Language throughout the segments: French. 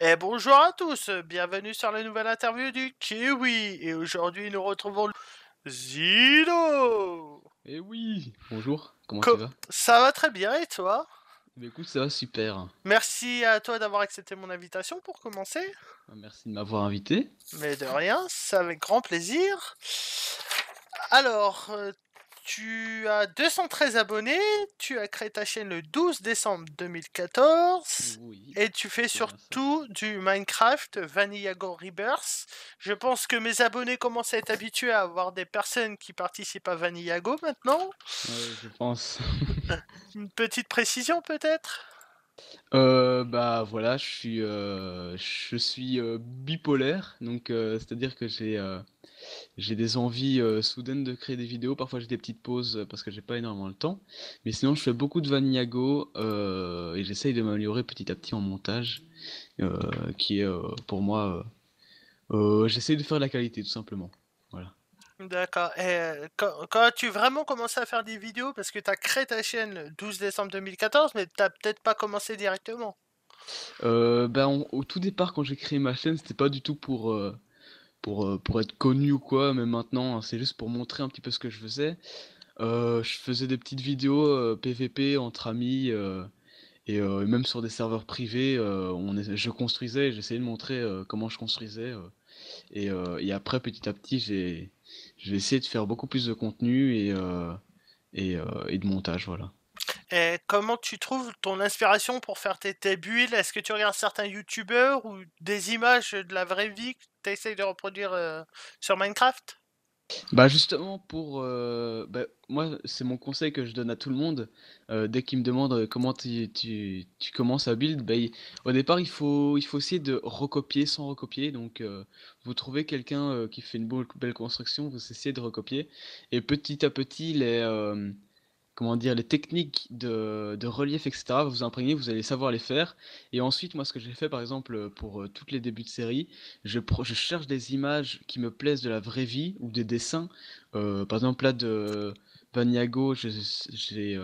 Et bonjour à tous, bienvenue sur la nouvelle interview du Kiwi. Et aujourd'hui, nous retrouvons Zino. Eh oui! Bonjour, comment tu Co- vas? Ça va très bien et toi? Eh bien, écoute, ça va super. Merci à toi d'avoir accepté mon invitation pour commencer. Merci de m'avoir invité. Mais de rien, c'est avec grand plaisir. Alors, tu as 213 abonnés, tu as créé ta chaîne le 12 décembre 2014 Oui, et tu fais c'est bien ça. surtout du Minecraft Vanillagor Rebirth. Je pense que mes abonnés commencent à être habitués à avoir des personnes qui participent à Vanillago maintenant. Ouais, je pense. Une petite précision peut-être? Bah voilà, je suis bipolaire, donc c'est-à-dire que j'ai des envies soudaines de créer des vidéos. Parfois j'ai des petites pauses parce que j'ai pas énormément le temps, mais sinon je fais beaucoup de Vanilla Go et j'essaye de m'améliorer petit à petit en montage, euh, qui est pour moi, j'essaye de faire de la qualité tout simplement. Voilà. D'accord. Et quand as-tu vraiment commencé à faire des vidéos? Parce que tu as créé ta chaîne le 12 décembre 2014, mais t'as peut-être pas commencé directement. Au tout départ, quand j'ai créé ma chaîne, c'était pas du tout pour être connu ou quoi, mais maintenant, hein, c'est juste pour montrer un petit peu ce que je faisais. Je faisais des petites vidéos PVP entre amis et même sur des serveurs privés, je construisais et j'essayais de montrer comment je construisais. Et après, petit à petit, j'ai essayé de faire beaucoup plus de contenu et de montage, voilà. Et comment tu trouves ton inspiration pour faire tes builds? Est-ce que tu regardes certains youtubeurs ou des images de la vraie vie que tu essayes de reproduire sur Minecraft? Bah justement moi c'est mon conseil que je donne à tout le monde dès qu'ils me demandent comment tu commences à build au départ il faut essayer de recopier sans recopier donc vous trouvez quelqu'un qui fait une belle construction, vous essayez de recopier et petit à petit comment dire, les techniques de relief, etc., vous vous imprégnez, vous allez savoir les faire. Et ensuite, moi, ce que j'ai fait, par exemple, pour toutes les débuts de série, je cherche des images qui me plaisent de la vraie vie ou des dessins. Par exemple, là, de Vaniago, c'est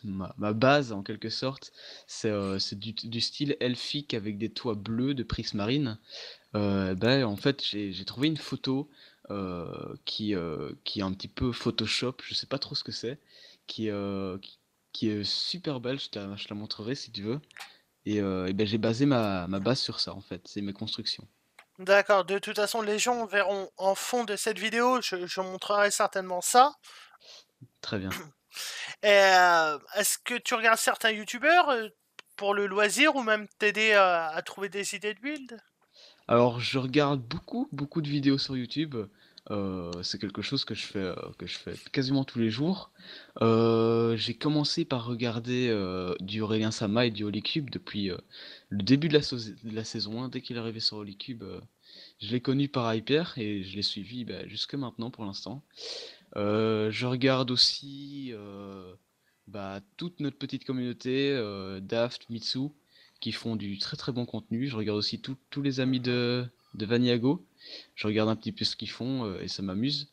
ma base, en quelque sorte. C'est du style elfique avec des toits bleus de Prismarine. En fait, j'ai trouvé une photo qui est un petit peu Photoshop, je sais pas trop ce que c'est, qui est super belle, je te la montrerai si tu veux. J'ai basé ma base sur ça en fait, c'est mes constructions. D'accord, de toute façon, les gens verront en fond de cette vidéo, je montrerai certainement ça. Très bien. Et est-ce que tu regardes certains youtubeurs pour le loisir ou même t'aider à trouver des idées de build? Alors, je regarde beaucoup de vidéos sur YouTube. C'est quelque chose que je fais quasiment tous les jours. J'ai commencé par regarder du Aurélien Sama et du Holycube depuis le début de la saison 1. Dès qu'il est arrivé sur Holycube, je l'ai connu par Hyper et je l'ai suivi jusque maintenant pour l'instant. Je regarde aussi toute notre petite communauté, Daft, Mitsu, qui font du très très bon contenu. Je regarde aussi tous les amis Mhm. de Vaniago. Je regarde un petit peu ce qu'ils font et ça m'amuse.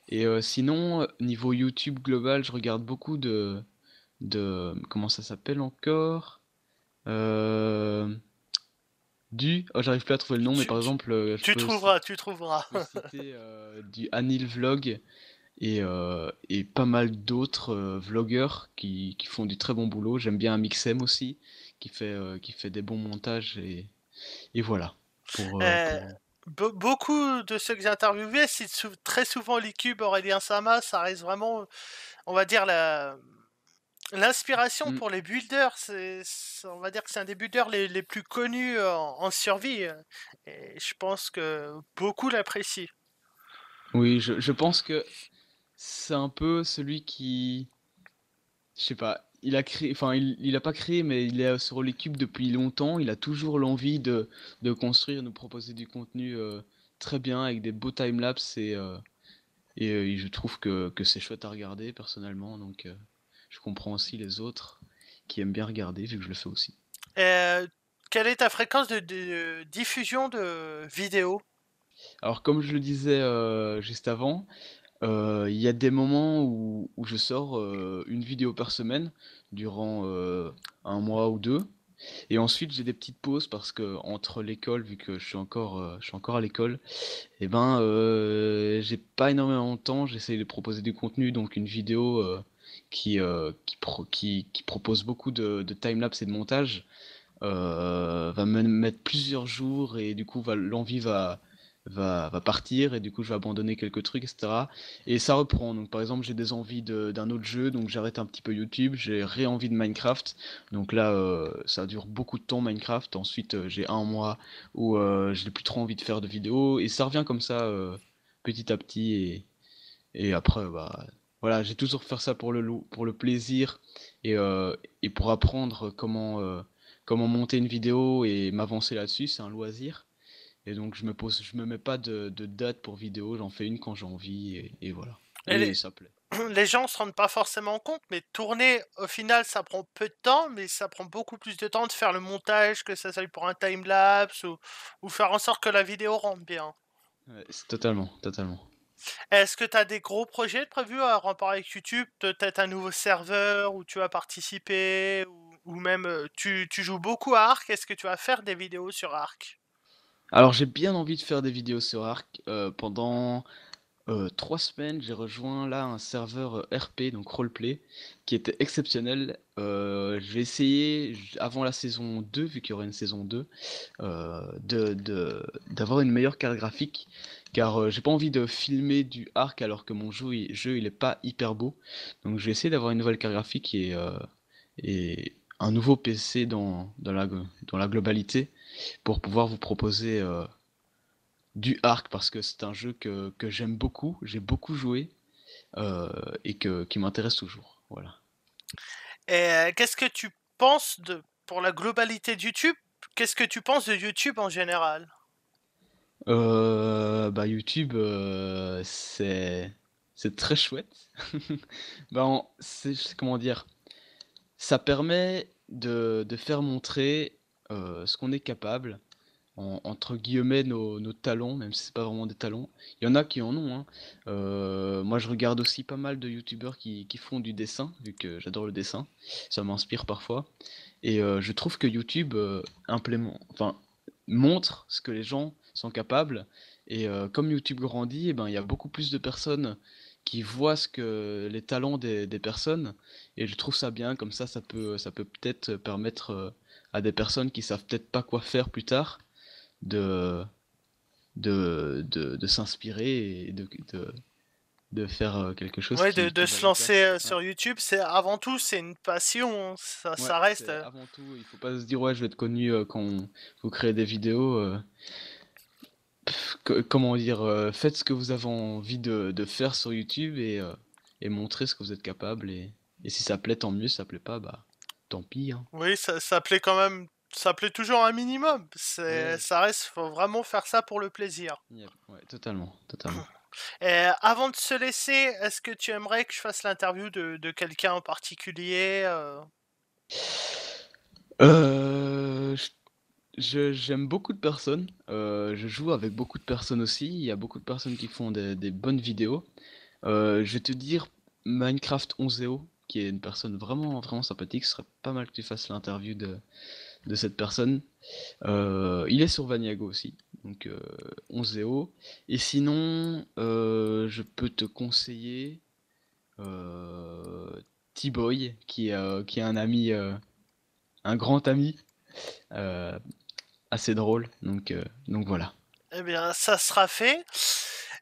Et sinon, niveau YouTube global, je regarde beaucoup comment ça s'appelle encore? Euh, j'arrive plus à trouver le nom, mais Tu, par tu, exemple, tu trouveras, tu trouveras. je peux citer du Anil Vlog et pas mal d'autres vlogueurs qui font du très bon boulot. J'aime bien Mixem aussi, qui fait des bons montages et voilà. Euh, Pour... Beaucoup de ceux que j'ai interviewés citent très souvent l'Icube Aurélien Sama, ça reste vraiment, on va dire, l'inspiration Mm. pour les builders. On va dire que c'est un des builders les plus connus en survie. Et je pense que beaucoup l'apprécient. Oui, je pense que c'est un peu celui qui, je sais pas, il a créé, enfin il a pas créé, mais il est sur l'équipe depuis longtemps. Il a toujours l'envie de construire, de proposer du contenu très bien avec des beaux timelapses et je trouve que c'est chouette à regarder personnellement, donc je comprends aussi les autres qui aiment bien regarder, vu que je le fais aussi. Euh, Quelle est ta fréquence de diffusion de vidéos? Alors comme je le disais juste avant, il y a des moments où je sors une vidéo par semaine durant un mois ou deux. Et ensuite, j'ai des petites pauses parce que entre l'école, vu que je suis encore à l'école, et ben, j'ai pas énormément de temps. J'essaye de proposer du contenu, donc une vidéo qui propose beaucoup de timelapse et de montage va me mettre plusieurs jours et du coup l'envie va partir et du coup je vais abandonner quelques trucs, etc. Et ça reprend. Donc par exemple j'ai des envies d'un autre jeu, donc j'arrête un petit peu YouTube, j'ai ré-envie de Minecraft. Donc là ça dure beaucoup de temps Minecraft. Ensuite j'ai un mois où j'ai plus trop envie de faire de vidéos et ça revient comme ça petit à petit et après bah voilà, j'ai toujours faire ça pour le plaisir et pour apprendre comment monter une vidéo et m'avancer là-dessus, c'est un loisir. Et donc je me mets pas de date pour vidéo, j'en fais une quand j'ai envie et voilà. Et Et ça plaît. les gens se rendent pas forcément compte, mais tourner, au final, ça prend peu de temps, mais ça prend beaucoup plus de temps de faire le montage, que ça soit pour un time-lapse ou faire en sorte que la vidéo rentre bien. Ouais, c'est totalement, totalement. Est-ce que tu as des gros projets de prévus en rapport avec YouTube? Peut-être un nouveau serveur où tu vas participer ou même tu joues beaucoup à Ark. Est-ce que tu vas faire des vidéos sur Ark? Alors j'ai bien envie de faire des vidéos sur Arc. Pendant 3 semaines, j'ai rejoint là un serveur RP, donc roleplay, qui était exceptionnel. Je vais essayer, avant la saison 2, vu qu'il y aura une saison 2, d'avoir une meilleure carte graphique, car j'ai pas envie de filmer du Arc alors que mon jeu il est pas hyper beau. Donc je vais essayer d'avoir une nouvelle carte graphique et un nouveau PC dans la globalité pour pouvoir vous proposer du Ark parce que c'est un jeu que j'aime beaucoup, j'ai beaucoup joué euh, qui m'intéresse toujours. Voilà. Et qu'est-ce que tu penses pour la globalité de YouTube? Qu'est-ce que tu penses de YouTube en général? Bah YouTube, c'est très chouette. Bah comment dire, ça permet de faire montrer ce qu'on est capable entre guillemets nos talents, même si c'est pas vraiment des talents. Il y en a qui en ont, hein. Moi, je regarde aussi pas mal de youtubeurs qui font du dessin, vu que j'adore le dessin. Ça m'inspire parfois. Et je trouve que YouTube enfin, montre ce que les gens sont capables. Et comme YouTube grandit, eh ben, il y a beaucoup plus de personnes qui voient les talents des personnes. Et je trouve ça bien, comme ça peut peut-être permettre à des personnes qui savent peut-être pas quoi faire plus tard de, de s'inspirer et de faire quelque chose Ouais, de qui va se leur lancer plaire. Ouais, sur YouTube, c'est avant tout, c'est une passion, hein. ouais, Ça reste. c'est avant tout, il faut pas se dire ouais, je vais être connu quand vous créez des vidéos. Comment dire, faites ce que vous avez envie de faire sur YouTube et montrez ce que vous êtes capable. Et si ça plaît, tant mieux, si ça plaît pas, bah tant pis, hein. Oui, ça plaît quand même. Ça plaît toujours un minimum. Ouais, Ça reste, faut vraiment faire ça pour le plaisir. yep, ouais, totalement, totalement. Et avant de se laisser, est-ce que tu aimerais que je fasse l'interview de quelqu'un en particulier Euh, J'aime beaucoup de personnes. Je joue avec beaucoup de personnes aussi. Il y a beaucoup de personnes qui font des bonnes vidéos. Je vais te dire Minecraft 11EO, qui est une personne vraiment, vraiment sympathique. Ce serait pas mal que tu fasses l'interview de cette personne. Il est sur Vaniago aussi, donc 11EO. Et sinon, je peux te conseiller euh, T-Boy, qui est un ami, un grand ami, euh, assez drôle. Donc voilà. Eh bien, ça sera fait.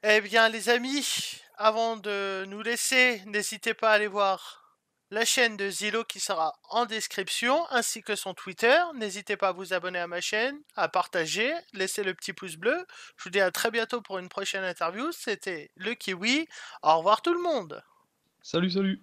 Eh bien, les amis, avant de nous laisser, n'hésitez pas à aller voir la chaîne de Zilo qui sera en description, ainsi que son Twitter. N'hésitez pas à vous abonner à ma chaîne, à partager, laisser le petit pouce bleu. Je vous dis à très bientôt pour une prochaine interview. C'était le Kiwi. Au revoir tout le monde. Salut, salut!